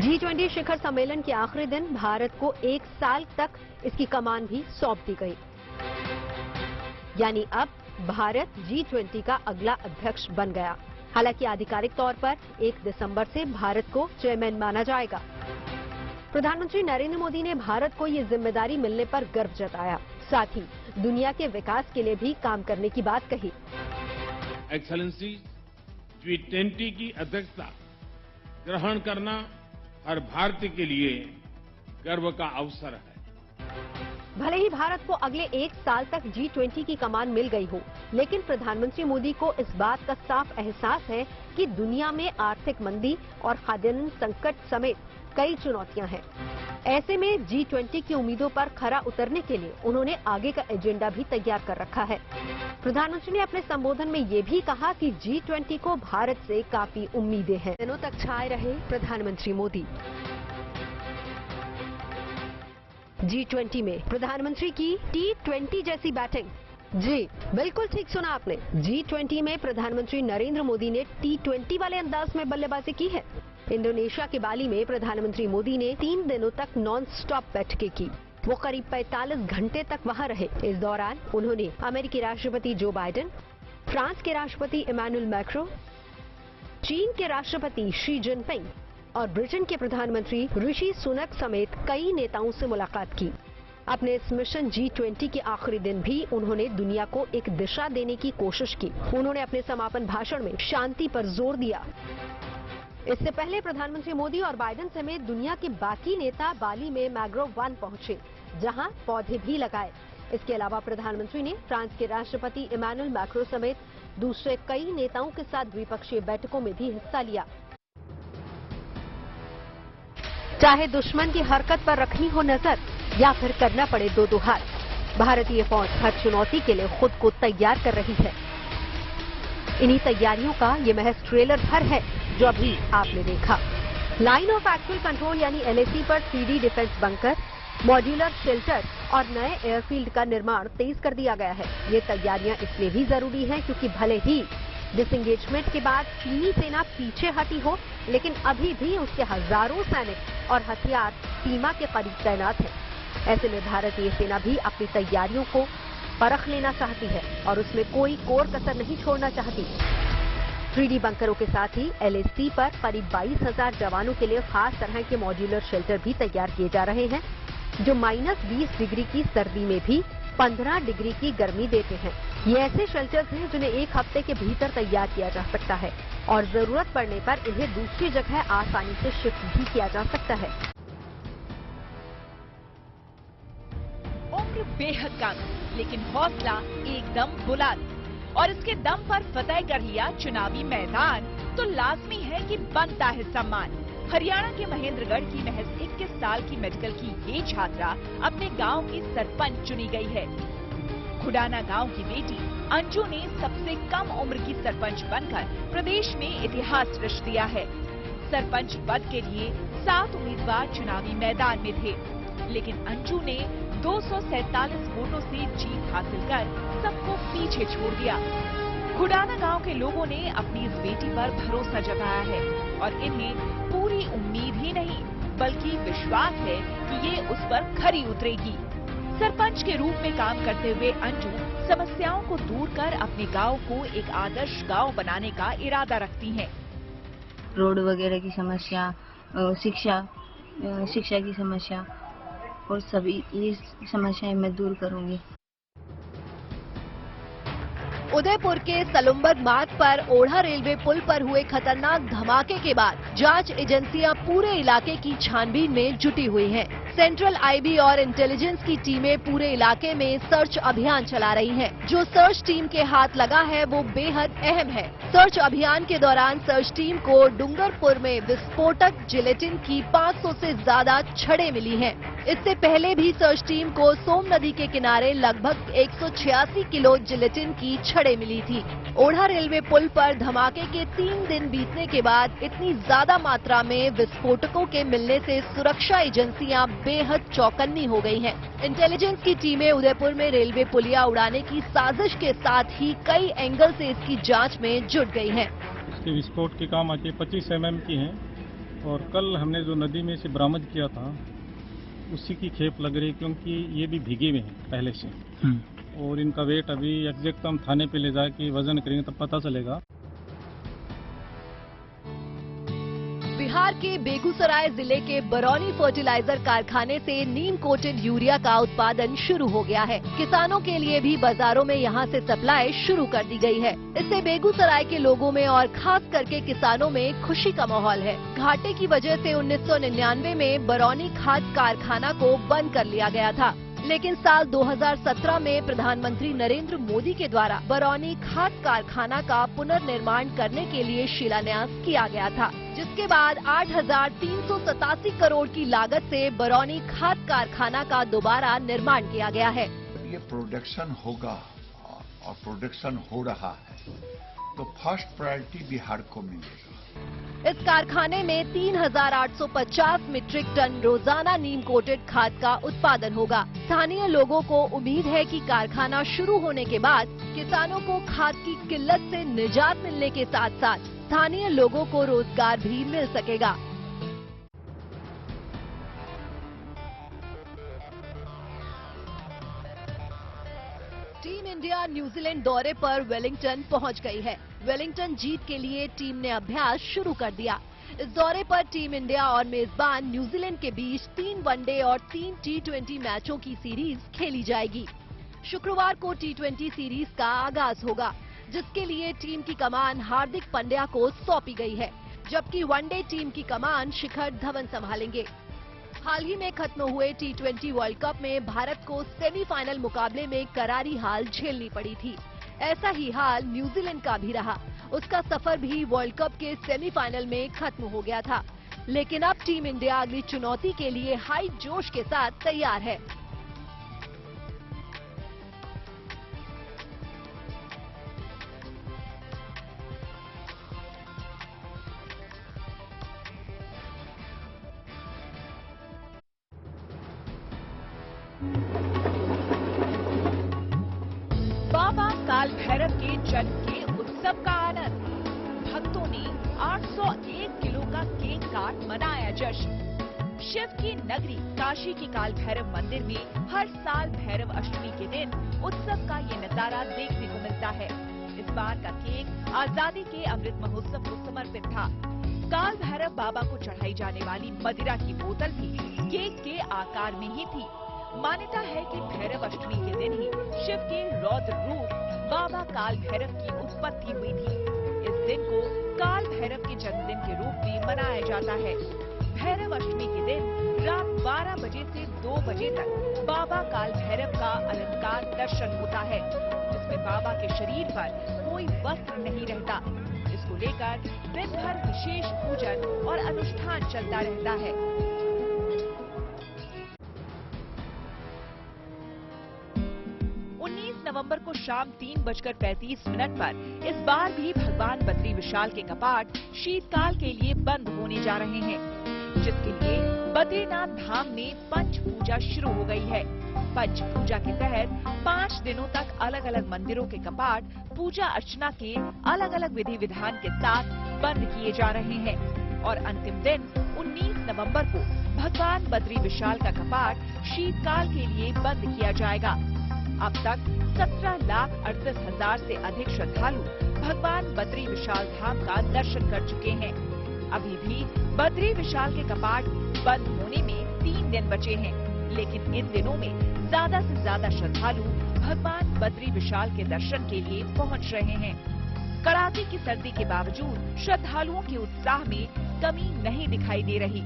G20 शिखर सम्मेलन के आखिरी दिन भारत को 1 साल तक इसकी कमान भी सौंप दी गई। यानी अब भारत G20 का अगला अध्यक्ष बन गया। हालांकि आधिकारिक तौर पर 1 दिसंबर से भारत को चेयरमैन माना जाएगा। प्रधानमंत्री नरेंद्र मोदी ने भारत को ये जिम्मेदारी मिलने पर गर्व जताया, साथ ही दुनिया के विकास के लिए भी काम करने की बात कही। एक्सेलेंसी, G20 की अध्यक्षता ग्रहण करना हर भारतीय के लिए गर्व का अवसर है। भले ही भारत को अगले 1 साल तक G20 की कमान मिल गई हो, लेकिन प्रधानमंत्री मोदी को इस बात का साफ एहसास है कि दुनिया में आर्थिक मंदी और खाद्यान्न संकट समेत कई चुनौतियां हैं। ऐसे में G20 की उम्मीदों पर खरा उतरने के लिए उन्होंने आगे का एजेंडा भी तैयार कर रखा है। प्रधानमंत्री ने अपने संबोधन में ये भी कहा कि G20 को भारत से काफी उम्मीदें हैं। दिनों तक छाए रहे प्रधानमंत्री मोदी। G20 में प्रधानमंत्री की T20 जैसी बैटिंग। जी बिल्कुल ठीक सुना आपने। G20 में प्रधानमंत्री नरेंद्र मोदी ने T20 वाले अंदाज में बल्लेबाजी की है। इंडोनेशिया के बाली में प्रधानमंत्री मोदी ने 3 दिनों तक नॉन स्टॉप बैठकें की। वो करीब 45 घंटे तक वहां रहे। इस दौरान उन्होंने अमेरिकी राष्ट्रपति जो बाइडेन, फ्रांस के राष्ट्रपति इमैनुअल मैक्रों, चीन के राष्ट्रपति शी जिनपिंग और ब्रिटेन के प्रधानमंत्री ऋषि सुनक समेत कई नेताओं से मुलाकात की। अपने इस मिशन G20 के आखिरी दिन भी उन्होंने दुनिया को एक दिशा देने की कोशिश की। उन्होंने अपने समापन भाषण में शांति पर जोर दिया। इससे पहले प्रधानमंत्री मोदी और बाइडेन समेत दुनिया के बाकी नेता बाली में मैग्रोव 1 पहुंचे, जहां पौधे भी लगाए। इसके अलावा प्रधानमंत्री ने फ्रांस के राष्ट्रपति इमैनुअल मैक्रों समेत दूसरे कई नेताओं के साथ द्विपक्षीय बैठकों में भी हिस्सा लिया। चाहे दुश्मन की हरकत पर रखनी हो नजर या फिर करना पड़े दो हाथ, भारतीय फौज हर चुनौती के लिए खुद को तैयार कर रही है। इन्हीं तैयारियों का ये महज ट्रेलर भर है जो अभी आपने देखा। लाइन ऑफ एक्चुअल कंट्रोल यानी LAC पर 3D defence bunker, modular shelter और नए एयरफील्ड का निर्माण तेज कर दिया गया है। ये तैयारियां इसलिए भी जरूरी हैं क्योंकि भले ही डिसएंगेजमेंट के बाद चीनी सेना पीछे हटी हो, लेकिन अभी भी उसके हजारों सैनिक और हथियार सीमा के करीब तैनात हैं। ऐसे में भारतीय सेना भी अपनी तैयारियों को परख लेना चाहती है और उसमें कोई कोर कसर नहीं छोड़ना चाहती। 3D बंकरों के साथ ही LAC पर करीब 22,000 जवानों के लिए खास तरह के मॉड्यूलर शेल्टर भी तैयार किए जा रहे हैं, जो -20 डिग्री की सर्दी में भी 15 डिग्री की गर्मी देते हैं। ये ऐसे शेल्टर्स हैं जिन्हें 1 हफ्ते के भीतर तैयार किया जा सकता है और जरूरत पड़ने पर इन्हें दूसरी जगह आसानी से शिफ्ट भी किया जा सकता है। उम्र बेहद कम, लेकिन हौसला एकदम बुलंद और इसके दम पर फतेह कर लिया चुनावी मैदान, तो लाजमी है कि बनता है सम्मान। हरियाणा के महेंद्रगढ़ की महज 21 साल की मेडिकल की ये छात्रा अपने गांव की सरपंच चुनी गई है। खुडाना गांव की बेटी अंजू ने सबसे कम उम्र की सरपंच बनकर प्रदेश में इतिहास रच दिया है। सरपंच पद के लिए 7 उम्मीदवार चुनावी मैदान में थे, लेकिन अंजू ने 247 वोटों से जीत हासिल कर सबको पीछे छोड़ दिया। खुडाना गांव के लोगों ने अपनी इस बेटी पर भरोसा जताया है और इन्हें पूरी उम्मीद ही नहीं बल्कि विश्वास है कि ये उस पर खरी उतरेगी। सरपंच के रूप में काम करते हुए अंजू समस्याओं को दूर कर अपने गांव को एक आदर्श गांव बनाने का इरादा रखती हैं। रोड वगैरह की समस्या, शिक्षा की समस्या और सभी ये समस्याएं मैं दूर करूंगी। उदयपुर के सलुम्बर मार्ग पर ओढ़ा रेलवे पुल पर हुए खतरनाक धमाके के बाद जांच एजेंसियां पूरे इलाके की छानबीन में जुटी हुई हैं। सेंट्रल IB और इंटेलिजेंस की टीमें पूरे इलाके में सर्च अभियान चला रही हैं। जो सर्च टीम के हाथ लगा है वो बेहद अहम है। सर्च अभियान के दौरान सर्च टीम को डूंगरपुर में विस्फोटक जिलेटिन की 500 से ज्यादा छड़ें मिली हैं। इससे पहले भी सर्च टीम को सोम नदी के किनारे लगभग 186 किलो जिलेटिन की छड़ें मिली थी। ओढ़ा रेलवे पुल पर धमाके के 3 दिन बीतने के बाद इतनी ज्यादा मात्रा में विस्फोटकों के मिलने से सुरक्षा एजेंसियां बेहद चौकन्नी हो गई हैं। इंटेलिजेंस की टीमें उदयपुर में रेलवे पुलिया उड़ाने की साजिश के साथ ही कई एंगल से इसकी जांच में जुट गई हैं। इसके विस्फोट के काम आके 25 mm की हैं और कल हमने जो नदी में से बरामद किया था उसी की खेप लग रही, क्योंकि ये भी भीगे हुए हैं पहले से। और इनका वेट अभी एग्जैक्ट हम थाने पे ले जाके वजन करेंगे तब पता चलेगा। बिहार के बेगूसराय जिले के बरौनी फर्टिलाइजर कारखाने से नीम कोटेड यूरिया का उत्पादन शुरू हो गया है। किसानों के लिए भी बाजारों में यहां से सप्लाई शुरू कर दी गई है। इससे बेगूसराय के लोगों में और खास करके किसानों में खुशी का माहौल है। घाटे की वजह से 1999 में बरौनी खाद कारखाना को बंद कर लिया गया था, लेकिन साल 2017 में प्रधानमंत्री नरेंद्र मोदी के द्वारा बरौनी खाद कारखाना का पुनर्निर्माण करने के लिए शिलान्यास किया गया था, जिसके बाद 8,387 करोड़ की लागत से बरौनी खाद कारखाना का दोबारा निर्माण किया गया है। ये प्रोडक्शन होगा और प्रोडक्शन हो रहा है तो फर्स्ट प्रायोरिटी बिहार को मिलेगा। इस कारखाने में 3,850 मीट्रिक टन रोजाना नीम कोटेड खाद का उत्पादन होगा। स्थानीय लोगों को उम्मीद है कि कारखाना शुरू होने के बाद किसानों को खाद की किल्लत से निजात मिलने के साथ साथ स्थानीय लोगों को रोजगार भी मिल सकेगा। टीम इंडिया न्यूजीलैंड दौरे पर वेलिंगटन पहुंच गई है। वेलिंगटन जीत के लिए टीम ने अभ्यास शुरू कर दिया। इस दौरे पर टीम इंडिया और मेजबान न्यूजीलैंड के बीच 3 वनडे और 3 T20 मैचों की सीरीज खेली जाएगी। शुक्रवार को T20 सीरीज का आगाज होगा, जिसके लिए टीम की कमान हार्दिक पांड्या को सौंपी गई है, जबकि वनडे टीम की कमान शिखर धवन संभालेंगे। हाल ही में खत्म हुए T20 वर्ल्ड कप में भारत को सेमीफाइनल मुकाबले में करारी हार झेलनी पड़ी थी। ऐसा ही हाल न्यूजीलैंड का भी रहा। उसका सफर भी वर्ल्ड कप के सेमीफाइनल में खत्म हो गया था, लेकिन अब टीम इंडिया अगली चुनौती के लिए हाई जोश के साथ तैयार है। बाबा काल भैरव के जन्म के उत्सव का आनंद। भक्तों ने 801 किलो का केक काट मनाया जश्न। शिव की नगरी काशी के काल भैरव मंदिर में हर साल भैरव अष्टमी के दिन उत्सव का ये नजारा देखने को मिलता है। इस बार का केक आजादी के अमृत महोत्सव को समर्पित था। काल भैरव बाबा को चढ़ाई जाने वाली मदिरा की बोतल भी केक के आकार में ही थी। मान्यता है कि भैरव अष्टमी के दिन ही शिव के रौद्र रूप बाबा काल भैरव की उत्पत्ति हुई थी। इस दिन को काल भैरव के जन्मदिन के रूप में मनाया जाता है। भैरव अष्टमी के दिन रात 12 बजे से 2 बजे तक बाबा काल भैरव का अलंकार दर्शन होता है, जिसमें बाबा के शरीर पर कोई वस्त्र नहीं रहता। इसको लेकर दिन भर विशेष पूजन और अनुष्ठान चलता रहता है। 19 नवंबर को शाम 3:35 पर इस बार भी भगवान बद्री विशाल के कपाट शीतकाल के लिए बंद होने जा रहे हैं, जिसके लिए बद्रीनाथ धाम में पंच पूजा शुरू हो गई है। पंच पूजा के तहत 5 दिनों तक अलग अलग मंदिरों के कपाट पूजा अर्चना के अलग अलग विधि विधान के साथ बंद किए जा रहे हैं और अंतिम दिन 19 नवंबर को भगवान बद्री विशाल का कपाट शीतकाल के लिए बंद किया जाएगा। अब तक 17,38,000 से अधिक श्रद्धालु भगवान बद्री विशाल धाम का दर्शन कर चुके हैं। अभी भी बद्री विशाल के कपाट बंद होने में 3 दिन बचे हैं, लेकिन इन दिनों में ज्यादा से ज्यादा श्रद्धालु भगवान बद्री विशाल के दर्शन के लिए पहुंच रहे हैं। कड़ाके की सर्दी के बावजूद श्रद्धालुओं के उत्साह में कमी नहीं दिखाई दे रही।